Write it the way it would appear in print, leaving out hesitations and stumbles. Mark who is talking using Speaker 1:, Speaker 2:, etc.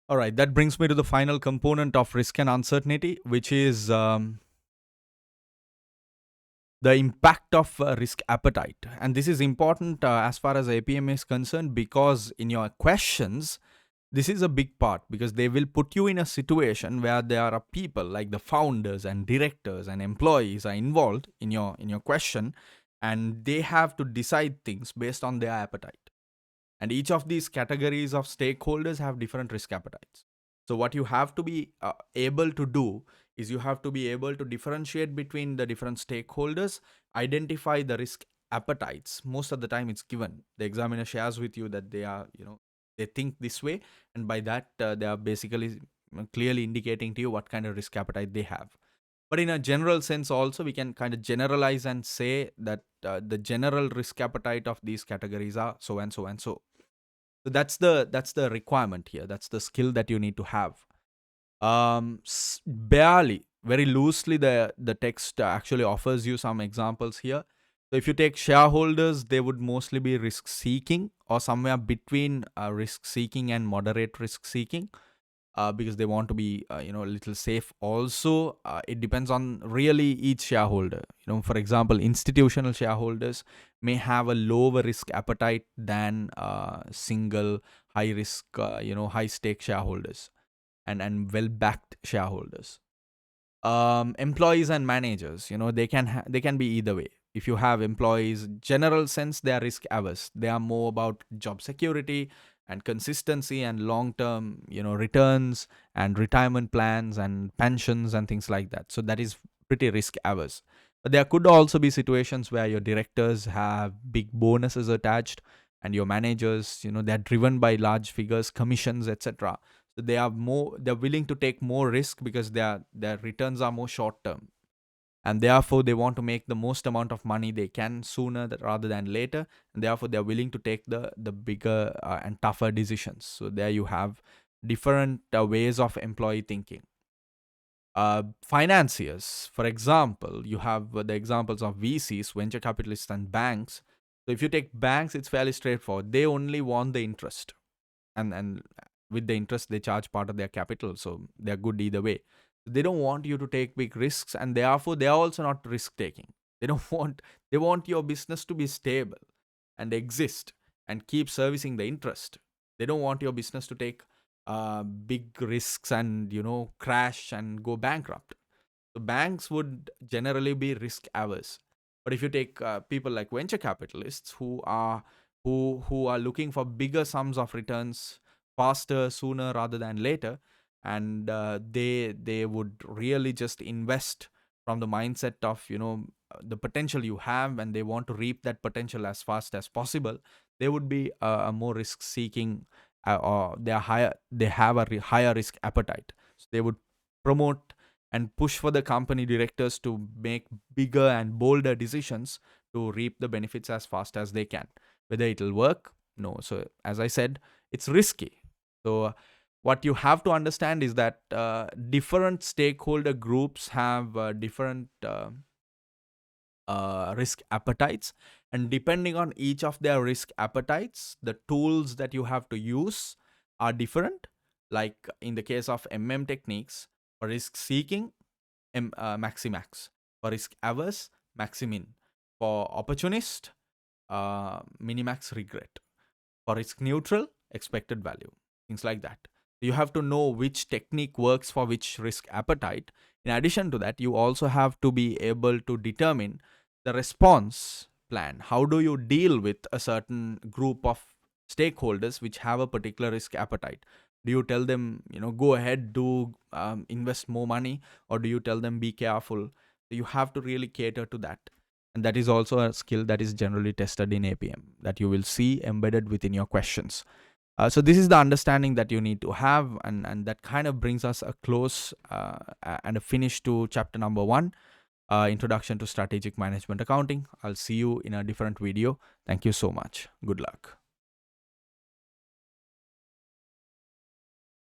Speaker 1: All right, that brings me to the final component of risk and uncertainty, which is the impact of risk appetite. And this is important as far as APM is concerned, because in your questions, this is a big part, because they will put you in a situation where there are people like the founders and directors and employees are involved in your question, and they have to decide things based on their appetite. And each of these categories of stakeholders have different risk appetites. So what you have to be able to do is you have to be able to differentiate between the different stakeholders, identify the risk appetites. Most of the time it's given, the examiner shares with you that they are, they think this way, and by that they are basically clearly indicating to you what kind of risk appetite they have. But in a general sense also, we can kind of generalize and say that the general risk appetite of these categories are so and so and so. So that's the requirement here. That's the skill that you need to have. Barely, very loosely, the text actually offers you some examples here. So if you take shareholders, they would mostly be risk seeking, or somewhere between risk seeking and moderate risk seeking, because they want to be a little safe. Also, it depends on really each shareholder. For example, institutional shareholders may have a lower risk appetite than single high risk, high stake shareholders, and well backed shareholders. Employees and managers, they can be either way. If you have employees, general sense, they are risk averse. They are more about job security and consistency and long term returns and retirement plans and pensions and things like that. So that is pretty risk averse. But there could also be situations where your directors have big bonuses attached, and your managers, they're driven by large figures, commissions, etc. So they're willing to take more risk because their returns are more short term, and therefore they want to make the most amount of money they can sooner rather than later, and therefore they're willing to take the bigger and tougher decisions. So there you have different ways of employee thinking. Financiers, for example, you have the examples of VCs, venture capitalists, and banks. So if you take banks, it's fairly straightforward. They only want the interest, and with the interest they charge part of their capital, so they're good either way. They don't want you to take big risks, and therefore they are also not risk taking. They don't want They want your business to be stable and exist and keep servicing the interest. They don't want your business to take big risks and crash and go bankrupt. So banks would generally be risk averse. But if you take people like venture capitalists who are looking for bigger sums of returns faster, sooner rather than later, and they would really just invest from the mindset of the potential you have, and they want to reap that potential as fast as possible. They would be a more risk seeking, or they have a higher risk appetite. So they would promote and push for the company directors to make bigger and bolder decisions to reap the benefits as fast as they can. Whether it'll work, no. So as I said, it's risky. So what you have to understand is that different stakeholder groups have different risk appetites, and depending on each of their risk appetites, the tools that you have to use are different. Like in the case of techniques, for risk seeking, maximax; for risk averse, maximin; for opportunist, minimax regret; for risk neutral, expected value, things like that. You have to know which technique works for which risk appetite. In addition to that, you also have to be able to determine the response plan. How do you deal with a certain group of stakeholders which have a particular risk appetite? Do you tell them, go ahead, do invest more money, or do you tell them be careful? You have to really cater to that. And that is also a skill that is generally tested in APM, that you will see embedded within your questions. So this is the understanding that you need to have, and that kind of brings us a close and a finish to chapter number 1, Introduction to Strategic Management Accounting. I'll see you in a different video. Thank you so much. Good luck.